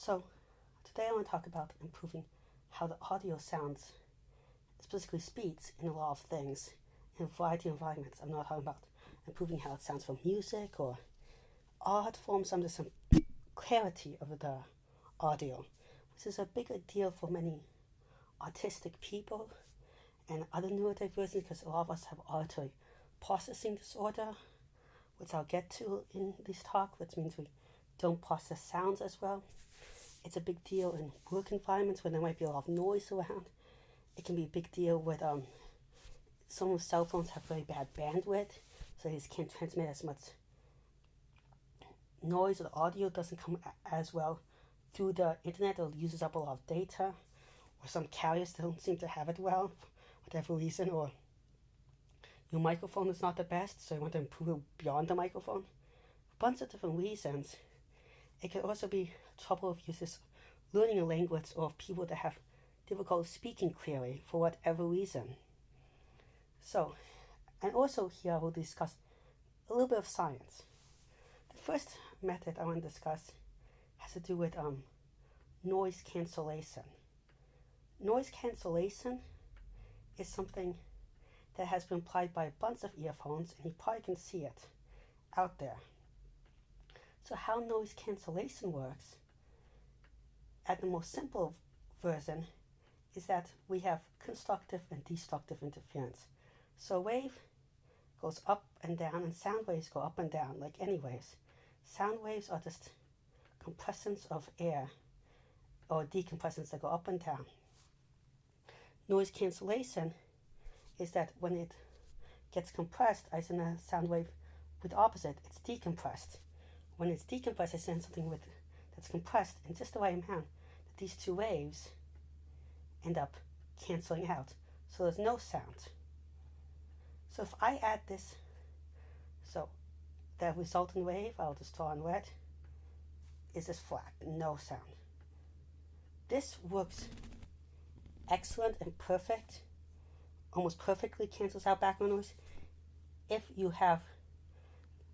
So today I want to talk about improving how the audio sounds, specifically speeds, in a lot of things in a variety of environments. I'm not talking about improving how it sounds from music or art forms. I'm just some clarity of the audio, which is a bigger deal for many autistic people and other neurodiversity because a lot of us have auditory processing disorder, which I'll get to in this talk, which means we don't process sounds as well. It's a big deal in work environments where there might be a lot of noise around. It can be a big deal with some of cell phones have very bad bandwidth, so they just can't transmit as much noise, or the audio doesn't come as well through the internet, or uses up a lot of data, or some carriers don't seem to have it well for whatever reason, or your microphone is not the best, so you want to improve it beyond the microphone. A bunch of different reasons. It could also be trouble of users learning a language, or people that have difficulty speaking clearly for whatever reason. So, and also here I will discuss a little bit of science. The first method I want to discuss has to do with noise cancellation. Noise cancellation is something that has been applied by a bunch of earphones, and you probably can see it out there. So how noise cancellation works, at the most simple version, is that we have constructive and destructive interference. So a wave goes up and down, and sound waves go up and down like any waves. Sound waves are just compressions of air or decompressions that go up and down. Noise cancellation is that when it gets compressed, I send a sound wave with the opposite, it's decompressed. When it's decompressed, I send something that's compressed in just the right amount that these two waves end up canceling out. So there's no sound. So if I add this, so the resultant wave, I'll just draw in red, is just flat, no sound. This works excellent and perfect, almost perfectly cancels out background noise if you have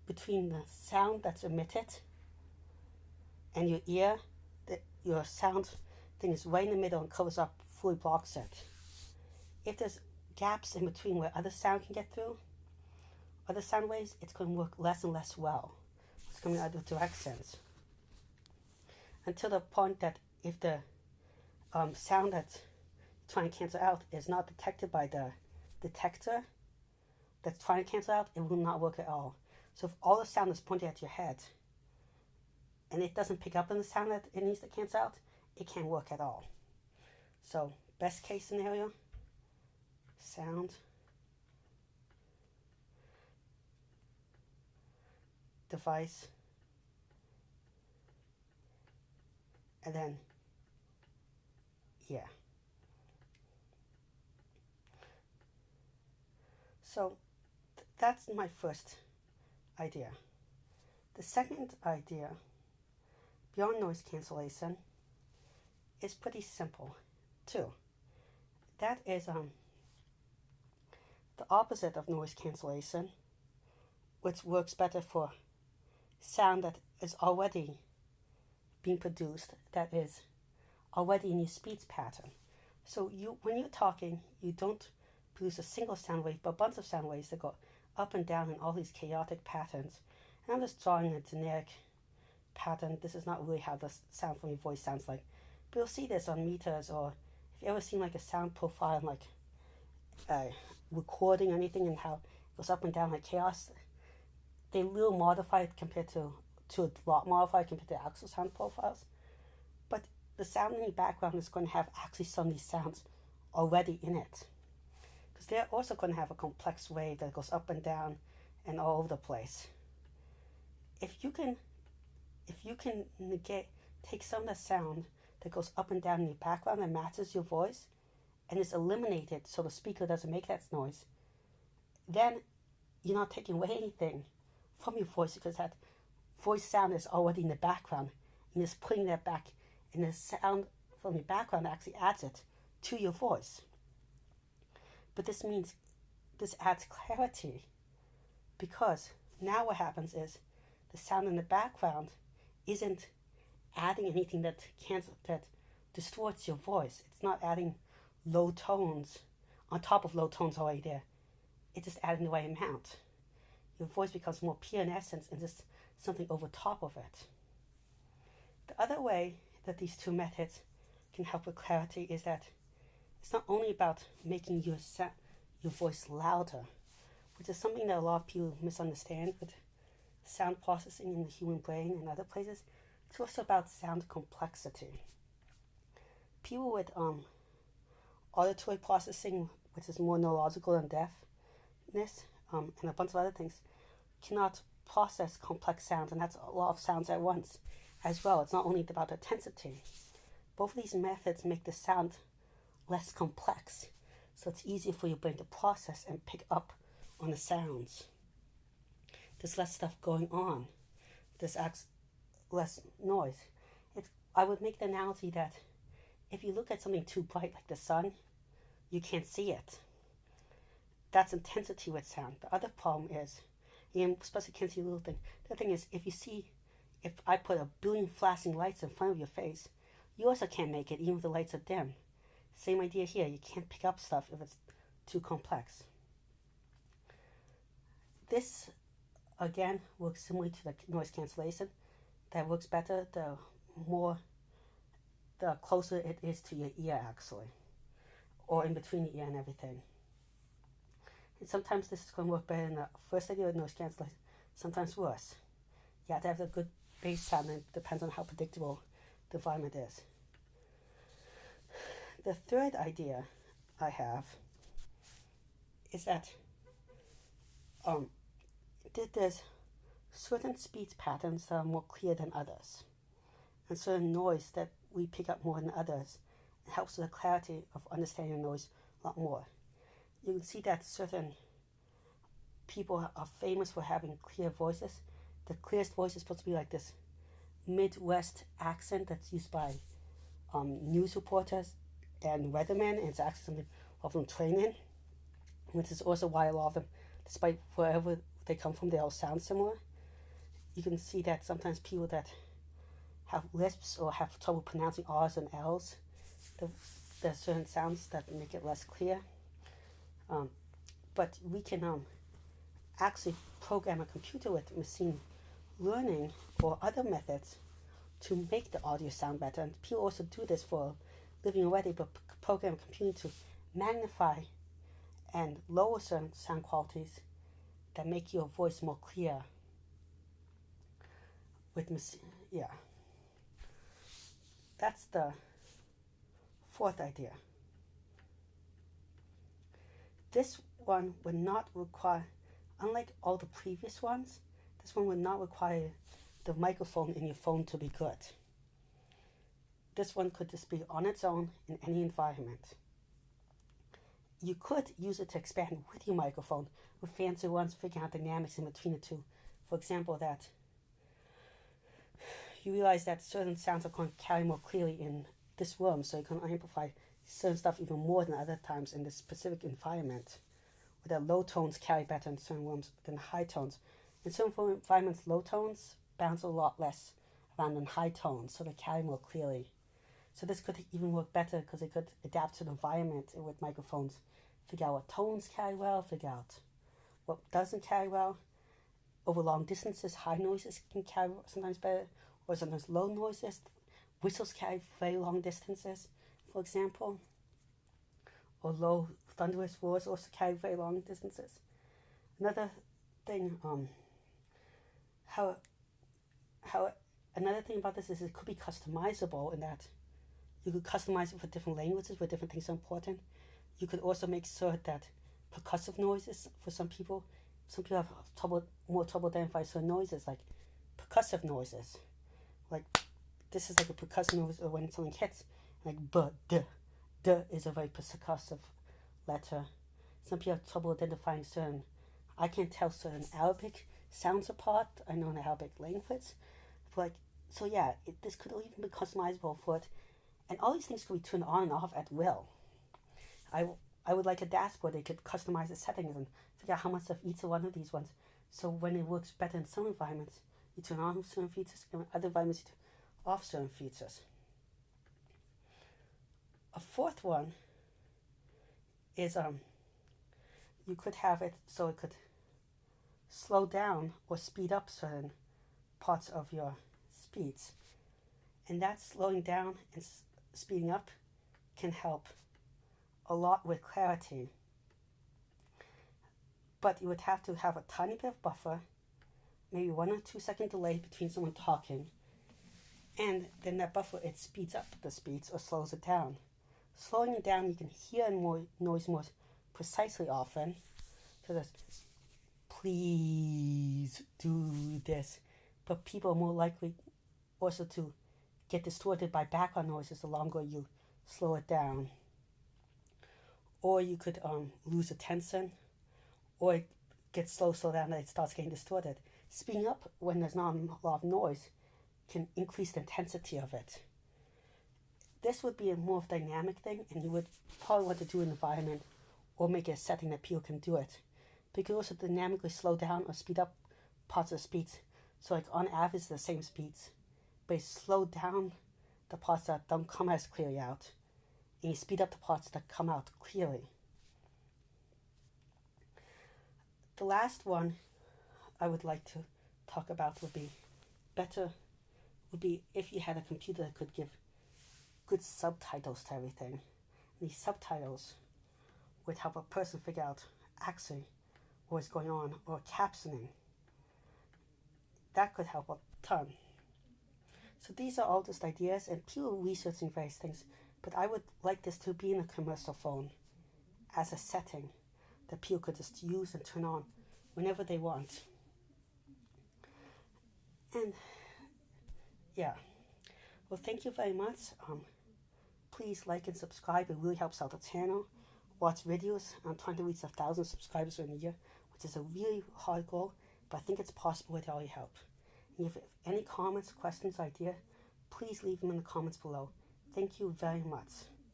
between the sound that's emitted and your ear, your sound thing is right in the middle and covers up, fully blocks it. If there's gaps in between where other sound can get through, other sound waves, it's going to work less and less well. It's going in other directions. Until the point that if the sound that's trying to cancel out is not detected by the detector that's trying to cancel out, it will not work at all. So if all the sound is pointed at your head and it doesn't pick up on the sound that it needs to cancel out, it can't work at all. So best case scenario, sound, device, and then ear. So that's my first idea. The second idea, beyond noise cancellation, is pretty simple too. That is the opposite of noise cancellation, which works better for sound that is already being produced, that is already in your speech pattern. So when you're talking, you don't produce a single sound wave, but a bunch of sound waves that go up and down in all these chaotic patterns. And I'm just drawing a generic pattern. This is not really how the sound from your voice sounds like. But you'll see this on meters, or if you ever seen like a sound profile in like a recording or anything, and how it goes up and down like chaos. They little modified compared to a lot modified compared to actual sound profiles. But the sound in the background is going to have actually some of these sounds already in it. Because they're also going to have a complex wave that goes up and down and all over the place. If you can take some of the sound that goes up and down in your background and matches your voice, and is eliminated so the speaker doesn't make that noise, then you're not taking away anything from your voice, because that voice sound is already in the background, and just putting that back, and the sound from the background actually adds it to your voice. But this means this adds clarity, because now what happens is the sound in the background isn't adding anything that distorts your voice. It's not adding low tones on top of low tones already there. It's just adding the right amount. Your voice becomes more pure in essence and just something over top of it. The other way that these two methods can help with clarity is that it's not only about making your voice louder, which is something that a lot of people misunderstand with sound processing in the human brain and other places. It's also about sound complexity. People with auditory processing, which is more neurological than deafness, and a bunch of other things, cannot process complex sounds, and that's a lot of sounds at once as well. It's not only about intensity. Both of these methods make the sound less complex, so it's easier for your brain to process and pick up on the sounds. There's less stuff going on. There's less noise. I would make the analogy that if you look at something too bright like the sun, you can't see it. That's intensity with sound. The other problem is, you especially can't see a little thing. The thing is, if I put a billion flashing lights in front of your face, you also can't make it even if the lights are dim. Same idea here. You can't pick up stuff if it's too complex. This, again, works similarly to the noise cancellation. That works better the closer it is to your ear, actually, or in between the ear and everything. And sometimes this is going to work better than the first idea of noise cancellation, sometimes worse. You have to have a good bass sound, and it depends on how predictable the environment is. The third idea I have is that there's certain speech patterns that are more clear than others, and certain noise that we pick up more than others. It helps with the clarity of understanding the noise a lot more. You can see that certain people are famous for having clear voices. The clearest voice is supposed to be like this Midwest accent that's used by news reporters and weathermen, and it's actually something a lot of them train in, which is also why a lot of them, despite wherever they come from, they all sound similar. You can see that sometimes people that have lisps or have trouble pronouncing R's and L's, there's certain sounds that make it less clear. But we can actually program a computer with machine learning or other methods to make the audio sound better. And people also do this for a living already, but program a computer to magnify and lower certain sound qualities that make your voice more clear. That's the fourth idea. This one would not require, unlike all the previous ones, this one would not require the microphone in your phone to be good. This one could just be on its own in any environment. You could use it to expand with your microphone with fancy ones, figuring out dynamics in between the two. For example, that you realize that certain sounds are going to carry more clearly in this room, so you can amplify certain stuff even more than other times in this specific environment, where the low tones carry better in certain rooms than high tones. In certain environments, low tones bounce a lot less around than high tones, so they carry more clearly. So this could even work better because it could adapt to the environment with microphones, figure out what tones carry well, figure out what doesn't carry well. Over long distances, high noises can carry sometimes better, or sometimes low noises. Whistles carry very long distances, for example, or low thunderous roars also carry very long distances. Another thing, another thing about this is it could be customizable in that you could customize it for different languages where different things are important. You could also make sure that percussive noises for some people have more trouble identifying certain noises, like percussive noises. Like this is like a percussive noise when something hits, like b, d. D is a very percussive letter. Some people have trouble identifying certain, I can tell certain Arabic sounds apart. I know the Arabic language. This could even be customizable for it. And all these things could be turned on and off at will. I would like a dashboard they could customize the settings and figure out how much of each one of these ones. So when it works better in some environments, you turn on certain features, and in other environments, you off certain features. A fourth one is you could have it so it could slow down or speed up certain parts of your speeds. And that slowing down and speeding up can help a lot with clarity. But you would have to have a tiny bit of buffer, maybe 1 or 2 second delay between someone talking, and then that buffer, it speeds up the speeds or slows it down. Slowing it down, you can hear more noise more precisely often. So there's, please do this. But people are more likely also to get distorted by background noises the longer you slow it down. Or you could lose attention, or it gets slow down that it starts getting distorted. Speeding up when there's not a lot of noise can increase the intensity of it. This would be a more dynamic thing, and you would probably want to do an environment or make it a setting that people can do it. But you can also dynamically slow down or speed up parts of the speeds. So like on average the same speeds, but you slow down the parts that don't come as clearly out, and you speed up the parts that come out clearly. The last one I would like to talk about would be if you had a computer that could give good subtitles to everything. And these subtitles would help a person figure out actually what's going on, or captioning. That could help a ton. So these are all just ideas, and people are researching various things, but I would like this to be in a commercial phone as a setting that people could just use and turn on whenever they want. And yeah, well, thank you very much. Please like and subscribe. It really helps out the channel. Watch videos. I'm trying to reach 1,000 subscribers in a year, which is a really hard goal, but I think it's possible with all your help. And if you have any comments, questions, ideas, please leave them in the comments below. Thank you very much.